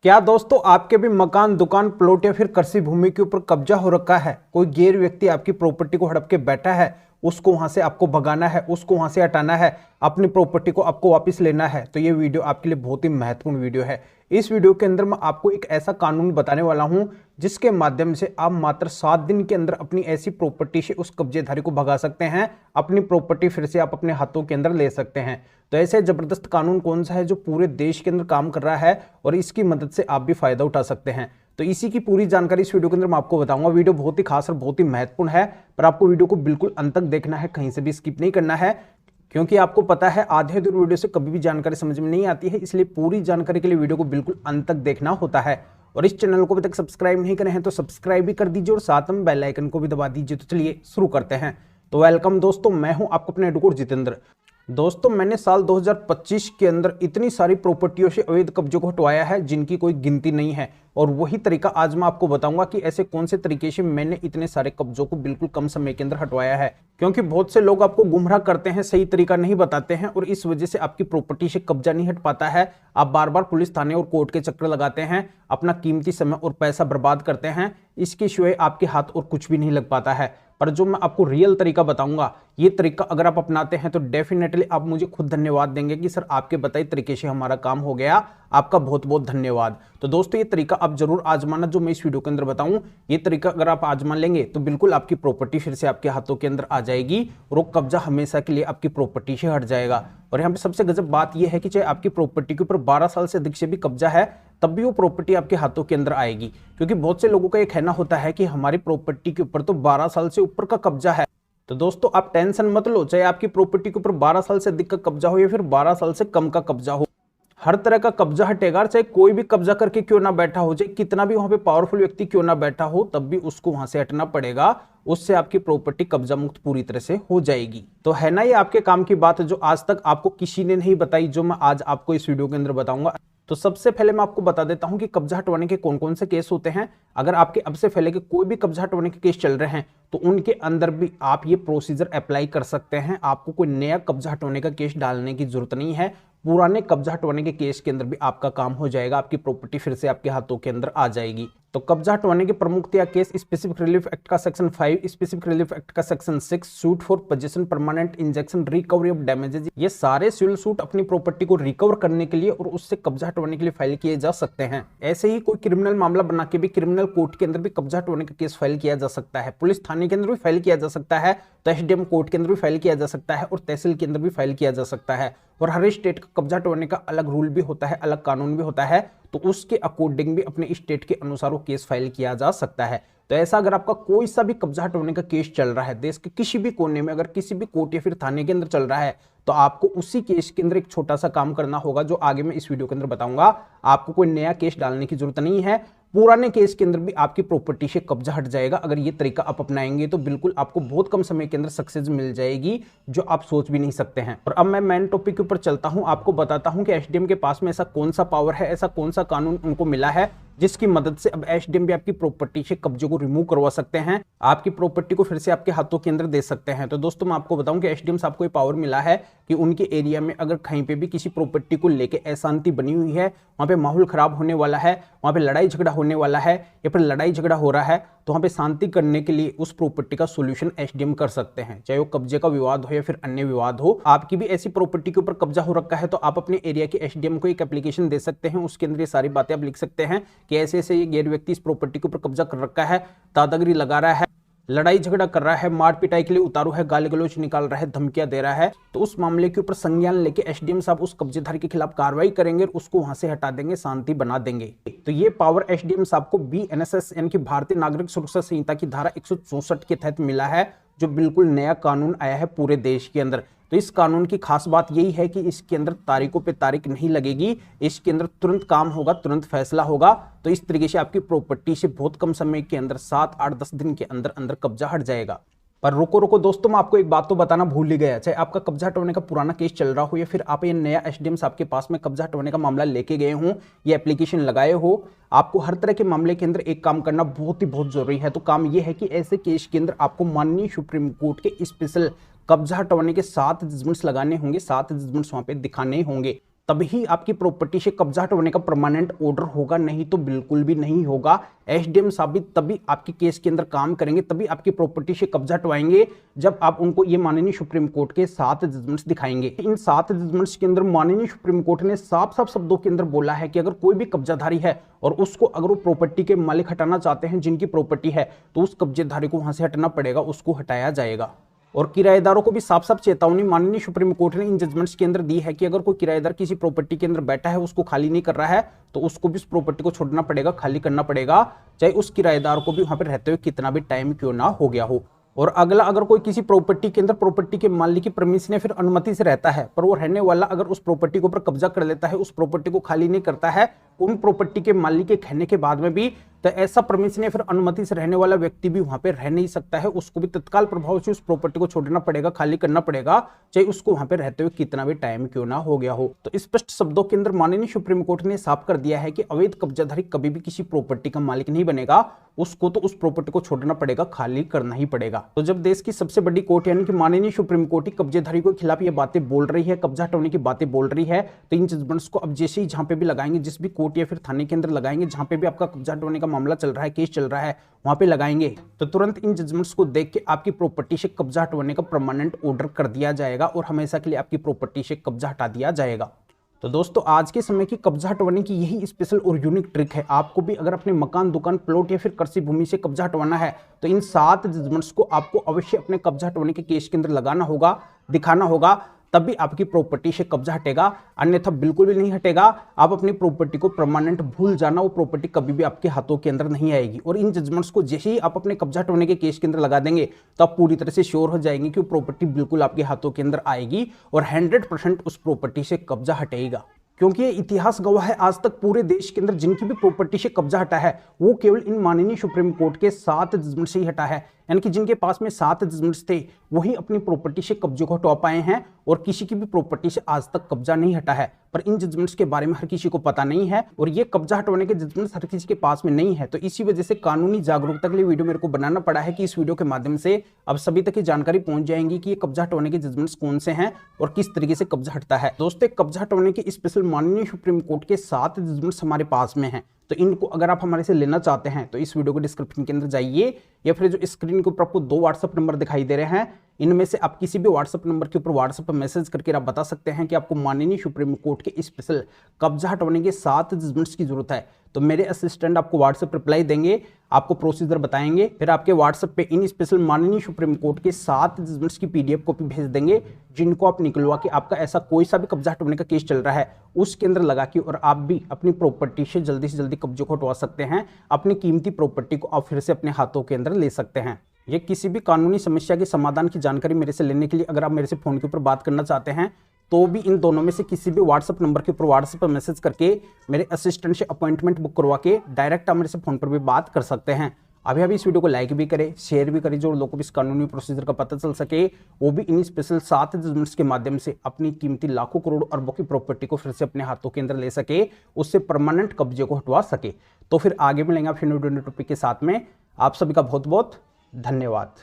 क्या दोस्तों आपके भी मकान, दुकान, प्लॉट या फिर कृषि भूमि के ऊपर कब्जा हो रखा है? कोई गैर व्यक्ति आपकी प्रॉपर्टी को हड़प के बैठा है, उसको वहां से आपको भगाना है, उसको वहां से हटाना है, अपनी प्रॉपर्टी को आपको वापस लेना है, तो ये वीडियो आपके लिए बहुत ही महत्वपूर्ण वीडियो है। इस वीडियो के अंदर मैं आपको एक ऐसा कानून बताने वाला हूं जिसके माध्यम से आप मात्र 7 दिन के अंदर अपनी ऐसी प्रॉपर्टी से उस कब्जेधारी को भगा सकते हैं, अपनी प्रॉपर्टी फिर से आप अपने हाथों के अंदर ले सकते हैं। तो ऐसे जबरदस्त कानून कौन सा है जो पूरे देश के अंदर काम कर रहा है और इसकी मदद से आप भी फायदा उठा सकते हैं? तो इसी की पूरी जानकारी इस वीडियो के अंदर मैं आपको बताऊंगा। वीडियो बहुत ही खास और बहुत ही महत्वपूर्ण है, पर आपको वीडियो को बिल्कुल अंत तक देखना है, कहीं से भी स्किप नहीं करना है, क्योंकि आपको पता है आधे अधूरे वीडियो से कभी भी जानकारी समझ में नहीं आती है। इसलिए पूरी जानकारी के लिए वीडियो को बिल्कुल अंत तक देखना होता है। और इस चैनल को अभी तक सब्सक्राइब नहीं करे हैं तो सब्सक्राइब भी कर दीजिए और साथ में बेल आइकन को भी दबा दीजिए। तो चलिए शुरू करते हैं। तो वेलकम दोस्तों, मैं हूं आपको अपने एडवोकेट जितेंद्र। दोस्तों, मैंने साल 2025 के अंदर इतनी सारी प्रॉपर्टियों से अवैध कब्जों को हटवाया है जिनकी कोई गिनती नहीं है, और वही तरीका आज मैं आपको बताऊंगा कि ऐसे कौन से तरीके से मैंने इतने सारे कब्जों को बिल्कुल कम समय के अंदर हटवाया है। क्योंकि बहुत से लोग आपको गुमराह करते हैं, सही तरीका नहीं बताते हैं, और इस वजह से आपकी प्रॉपर्टी से कब्जा नहीं हट पाता है। आप बार बार पुलिस थाने और कोर्ट के चक्कर लगाते हैं, अपना कीमती समय और पैसा बर्बाद करते हैं, इसके सिवाय आपके हाथ और कुछ भी नहीं लग पाता है। पर जो मैं आपको रियल तरीका बताऊंगा, ये तरीका अगर आप अपनाते हैं तो डेफिनेटली आप मुझे खुद धन्यवाद देंगे कि सर आपके बताए तरीके से हमारा काम हो गया, आपका बहुत बहुत धन्यवाद। तो दोस्तों, ये तरीका आप जरूर आजमाना जो मैं इस वीडियो के अंदर बताऊं। ये तरीका अगर आप आजमा लेंगे तो बिल्कुल आपकी प्रॉपर्टी फिर से आपके हाथों के अंदर आ जाएगी और वो कब्जा हमेशा के लिए आपकी प्रॉपर्टी से हट जाएगा। और यहाँ पे सबसे गजब बात यह है कि चाहे आपकी प्रॉपर्टी के ऊपर 12 साल से अधिक से भी कब्जा है, तब भी वो प्रॉपर्टी आपके हाथों के अंदर आएगी। क्योंकि बहुत से लोगों का ये कहना होता है कि हमारी प्रॉपर्टी के ऊपर तो 12 साल से ऊपर का कब्जा है। तो दोस्तों, आप टेंशन मत लो, चाहे आपकी प्रॉपर्टी के ऊपर 12 साल से अधिक का कब्जा हो या फिर 12 साल से कम का कब्जा हो, हर तरह का कब्जा हटेगा। चाहे कोई भी कब्जा करके क्यों ना बैठा हो, चाहे कितना भी वहां पे पावरफुल व्यक्ति क्यों ना बैठा हो, तब भी उसको वहां से हटना पड़ेगा। उससे आपकी प्रॉपर्टी कब्जा मुक्त पूरी तरह से हो जाएगी। तो है ना ये आपके काम की बात जो आज तक आपको किसी ने नहीं बताई, जो मैं आज आपको इस वीडियो के अंदर बताऊंगा। तो सबसे पहले मैं आपको बता देता हूं कि कब्जा हटवाने के कौन कौन से केस होते हैं। अगर आपके अब से पहले के कोई भी कब्जा हटवाने के केस चल रहे हैं तो उनके अंदर भी आप ये प्रोसीजर अप्लाई कर सकते हैं। आपको कोई नया कब्जा हटवाने का केस डालने की जरूरत नहीं है। पुराने कब्जा हटवाने के केस के अंदर भी आपका काम हो जाएगा, आपकी प्रॉपर्टी फिर से आपके हाथों के अंदर आ जाएगी। तो कब्जा हटवाने के प्रमुख या केस स्पेसिफिक रिलीफ एक्ट का सेक्शन 5, स्पेसिफिक रिलीफ एक्ट का section 6, suit for possession, permanent injection, recovery of damages, ये सारे सिविल सूट अपनी प्रॉपर्टी को रिकवर करने के लिए और उससे कब्जा हटवाने के लिए फाइल किए जा सकते हैं। ऐसे ही कोई क्रिमिनल मामला बना के भी क्रिमिनल कोर्ट के अंदर भी कब्जा हटवाने का केस फाइल किया जा सकता है, पुलिस थाने के अंदर भी फाइल किया जा सकता है, एसडीएम कोर्ट के अंदर भी फाइल किया जा सकता है और तहसील के अंदर भी फाइल किया जा सकता है। और हर स्टेट का कब्जा हटवाने का अलग रूल भी होता है, अलग कानून भी होता है, तो उसके अकॉर्डिंग भी अपने स्टेट के अनुसार वो केस फाइल किया जा सकता है। तो ऐसा अगर आपका कोई सा भी कब्जा हटवाने का केस चल रहा है देश के किसी भी कोने में, अगर किसी भी कोर्ट या फिर थाने के अंदर चल रहा है, तो आपको उसी केस के अंदर एक छोटा सा काम करना होगा जो आगे मैं इस वीडियो के अंदर बताऊंगा। आपको कोई नया केस डालने की जरूरत नहीं है, पुराने केस के अंदर भी आपकी प्रॉपर्टी से कब्जा हट जाएगा। अगर ये तरीका आप अपनाएंगे तो बिल्कुल आपको बहुत कम समय के अंदर सक्सेस मिल जाएगी जो आप सोच भी नहीं सकते हैं। और अब मैं मेन टॉपिक के ऊपर चलता हूं, आपको बताता हूं कि एसडीएम के पास में ऐसा कौन सा पावर है, ऐसा कौन सा कानून उनको मिला है जिसकी मदद से अब एसडीएम भी आपकी प्रॉपर्टी से कब्जे को रिमूव करवा सकते हैं, आपकी प्रॉपर्टी को फिर से आपके हाथों के अंदर दे सकते हैं। तो दोस्तों, मैं आपको बताऊं कि एसडीएम साहब को पावर मिला है कि उनके एरिया में अगर कहीं पे भी किसी प्रॉपर्टी को लेके अशांति बनी हुई है, वहां पे माहौल खराब होने वाला है, वहां पे लड़ाई झगड़ा होने वाला है या फिर लड़ाई झगड़ा हो रहा है, तो वहां पे शांति करने के लिए उस प्रॉपर्टी का सॉल्यूशन एसडीएम कर सकते हैं। चाहे वो कब्जे का विवाद हो या फिर अन्य विवाद हो, आपकी भी ऐसी प्रॉपर्टी के ऊपर कब्जा हो रखा है तो आप अपने एरिया के एसडीएम को एक एप्लीकेशन दे सकते हैं। उसके अंदर ये सारी बातें आप लिख सकते हैं कि ऐसे ऐसे ये गैर व्यक्ति इस प्रॉपर्टी के ऊपर कब्जा कर रखा है, दादागिरी लगा रहा है, लड़ाई झगड़ा कर रहा है, मार पिटाई के लिए उतारू है, गाली गलौज निकाल रहा है, धमकियां दे रहा है, तो उस मामले के ऊपर संज्ञान लेके एसडीएम साहब उस कब्जेदार के खिलाफ कार्रवाई करेंगे और उसको वहां से हटा देंगे, शांति बना देंगे। तो ये पावर एसडीएम साहब को बीएनएसएस यानी कि भारतीय नागरिक सुरक्षा संहिता की धारा 164 के तहत मिला है, जो बिल्कुल नया कानून आया है पूरे देश के अंदर। तो इस कानून की खास बात यही है कि इसके अंदर तारीखों पे तारीख नहीं लगेगी, इसके अंदर तुरंत काम होगा, तुरंत फैसला होगा। तो इस तरीके से आपकी प्रॉपर्टी से बहुत कम समय के अंदर 7, 8, 10 दिन के अंदर अंदर कब्जा हट जाएगा। पर रुको रुको दोस्तों, मैं आपको एक बात तो बताना भूल ही गया। चाहे आपका कब्जा हटवाने का पुराना केस चल रहा हो या फिर आप ये नया एसडीएम साहब के पास में कब्जा हटवाने का मामला लेके गए हो, ये एप्लीकेशन लगाए हो, आपको हर तरह के मामले के अंदर एक काम करना बहुत ही बहुत जरूरी है। तो काम यह है कि ऐसे केस के अंदर आपको माननीय सुप्रीम कोर्ट के स्पेशल कब्जा हटवाने के 7 जजमेंट्स लगाने होंगे, 7 जजमेंट्स वहां पे दिखाने होंगे। तभी आपकी प्रॉपर्टी से कब्जा हटवाने का परमानेंट ऑर्डर होगा, नहीं तो बिल्कुल भी नहीं होगा। एसडीएम साबित तभी आपके केस के अंदर काम करेंगे, तभी आपकी प्रॉपर्टी से कब्जा हटवाएंगे जब आप उनको ये माननीय सुप्रीम कोर्ट के 7 जजमेंट्स दिखाएंगे। इन 7 जजमेंट्स के अंदर माननीय सुप्रीम कोर्ट ने साफ साफ शब्दों के अंदर बोला है कि अगर कोई भी कब्जाधारी है और उसको अगर वो प्रॉपर्टी के मालिक हटाना चाहते हैं जिनकी प्रॉपर्टी है, तो उस कब्जेधारी को वहां से हटना पड़ेगा, उसको हटाया जाएगा। और किराएदारों को भी साफ साफ चेतावनी माननीय सुप्रीम कोर्ट ने इन जजमेंट्स के अंदर दी है कि अगर कोई किराएदार किसी प्रॉपर्टी के अंदर बैठा है, उसको खाली नहीं कर रहा है, तो उसको भी उस प्रॉपर्टी को छोड़ना पड़ेगा, खाली करना पड़ेगा, चाहे उस किराएदार को भी वहां पर रहते हुए कितना भी टाइम क्यों ना हो गया हो। और अगला, अगर कोई किसी प्रॉपर्टी के अंदर प्रॉपर्टी के मालिक की परमिशन या फिर अनुमति से रहता है, पर वो रहने वाला अगर उस प्रॉपर्टी के ऊपर कब्जा कर लेता है, उस प्रॉपर्टी को खाली नहीं करता है, उन प्रॉपर्टी के मालिक के कहने के बाद में भी, तो ऐसा परमिशन या फिर अनुमति से रहने वाला व्यक्ति भी वहां पे रह नहीं सकता है, उसको भी तत्काल प्रभाव से उस प्रॉपर्टी को छोड़ना पड़ेगा, खाली करना पड़ेगा, चाहे उसको वहां पे रहते हुए कितना भी टाइम क्यों ना हो गया हो। तो स्पष्ट शब्दों के अंदर माननीय सुप्रीम कोर्ट ने साफ कर दिया है कि अवैध कब्जाधारी कभी भी किसी प्रॉपर्टी का मालिक नहीं बनेगा, उसको तो उस प्रॉपर्टी को छोड़ना पड़ेगा, खाली करना ही पड़ेगा। तो जब देश की सबसे बड़ी कोर्ट यानी कि माननीय सुप्रीम कोर्ट ही कब्जेधारी के खिलाफ ये बातें बोल रही है, कब्जा हटाने की बातें बोल रही है, तो इन जजमेंट्स को अब जैसे ही जहां पे भी लगाएंगे, जिस भी कोर्ट या फिर थाने के अंदर लगाएंगे, जहां पे भी आपका कब्जा हटाने का मामला चल रहा है, केस चल रहा है, वहां पे लगाएंगे, तो तुरंत इन जजमेंट्स को देख के आपकी प्रॉपर्टी से कब्जा हटवाने का परमानेंट ऑर्डर कर दिया जाएगा और हमेशा के लिए आपकी प्रॉपर्टी से कब्जा हटा दिया जाएगा। तो दोस्तों, आज के समय की कब्जा हटवाने की यही स्पेशल और यूनिक ट्रिक है। आपको भी अगर अपने मकान, दुकान, प्लॉट या फिर कृषि भूमि से कब्जा हटवाना है, तो इन 7 जजमेंट्स को आपको अवश्य अपने कब्जा हटवाने के केस के अंदर लगाना होगा, दिखाना होगा, तभी आपकी प्रॉपर्टी से कब्जा हटेगा, अन्यथा बिल्कुल भी नहीं हटेगा। आप अपनी प्रॉपर्टी को परमानेंट भूल जाना, वो प्रॉपर्टी कभी भी आपके हाथों के अंदर नहीं आएगी। और इन जजमेंट्स को जैसे ही आप अपने कब्जा हटवाने के केस के अंदर लगा देंगे, तो आप पूरी तरह से श्योर हो जाएंगे कि वो प्रॉपर्टी बिल्कुल आपके हाथों के अंदर आएगी और 100% उस प्रॉपर्टी से कब्जा हटेगा। क्योंकि ये इतिहास गवाह है, आज तक पूरे देश के अंदर जिनकी भी प्रॉपर्टी से कब्जा हटा है, वो केवल इन माननीय सुप्रीम कोर्ट के 7 जजमेंट से ही हटा है। यानी कि जिनके पास में 7 जजमेंट्स थे, वही अपनी प्रॉपर्टी से कब्जे को हटा पाए हैं और किसी की भी प्रॉपर्टी से आज तक कब्जा नहीं हटा है। पर इन जजमेंट्स के बारे में हर किसी को पता नहीं है और ये कब्जा हटवाने के जजमेंट्स हर किसी के पास में नहीं है। तो इसी वजह से कानूनी जागरूकता के लिए वीडियो मेरे को बनाना पड़ा है कि इस वीडियो के माध्यम से अब सभी तक ये जानकारी पहुंच जाएंगी कि ये कब्जा हटवाने के जजमेंट्स कौन से हैं और किस तरीके से कब्जा हटता है। दोस्तों, कब्जा हटवाने के स्पेशल माननीय सुप्रीम कोर्ट के 7 जजमेंट्स हमारे पास में हैं, तो इनको अगर आप हमारे से लेना चाहते हैं तो इस वीडियो को डिस्क्रिप्शन के अंदर जाइए, या फिर जो स्क्रीन के ऊपर आपको 2 व्हाट्सएप नंबर दिखाई दे रहे हैं, इनमें से आप किसी भी व्हाट्सएप नंबर के ऊपर व्हाट्सएप पर मैसेज करके आप बता सकते हैं कि आपको माननीय सुप्रीम कोर्ट के स्पेशल कब्जा हटवाने के 7 जजमेंट्स की जरूरत है। तो मेरे असिस्टेंट आपको व्हाट्सएप रिप्लाई देंगे, आपको प्रोसीजर बताएंगे, फिर आपके व्हाट्सएप पे इन स्पेशल माननीय सुप्रीम कोर्ट के 7 जजमेंट्स की PDF कॉपी भेज देंगे, जिनको आप निकलवा के आपका ऐसा कोई सा भी कब्जा हटवाने का केस चल रहा है उसके अंदर लगा के, और आप भी अपनी प्रॉपर्टी से जल्दी कब्जे को हटवा सकते हैं, अपनी कीमती प्रॉपर्टी को आप फिर से अपने हाथों के अंदर ले सकते हैं। ये किसी भी कानूनी समस्या के समाधान की जानकारी मेरे से लेने के लिए अगर आप मेरे से फोन के ऊपर बात करना चाहते हैं, तो भी इन दोनों में से किसी भी व्हाट्सएप नंबर के ऊपर व्हाट्सएप पर मैसेज करके मेरे असिस्टेंट से अपॉइंटमेंट बुक करवा के डायरेक्ट आप मेरे से फोन पर भी बात कर सकते हैं। अभी इस वीडियो को लाइक भी करें, शेयर भी करें, जो लोगों को इस कानूनी प्रोसीजर का पता चल सके, वो भी इन स्पेशल 7 जजमेंट्स के माध्यम से अपनी कीमती लाखों करोड़ अरबों की प्रॉपर्टी को फिर से अपने हाथों के अंदर ले सके, उससे परमानेंट कब्जे को हटवा सके। तो फिर आगे मिलेंगे आप न्यू टॉपिक के साथ में। आप सभी का बहुत बहुत धन्यवाद।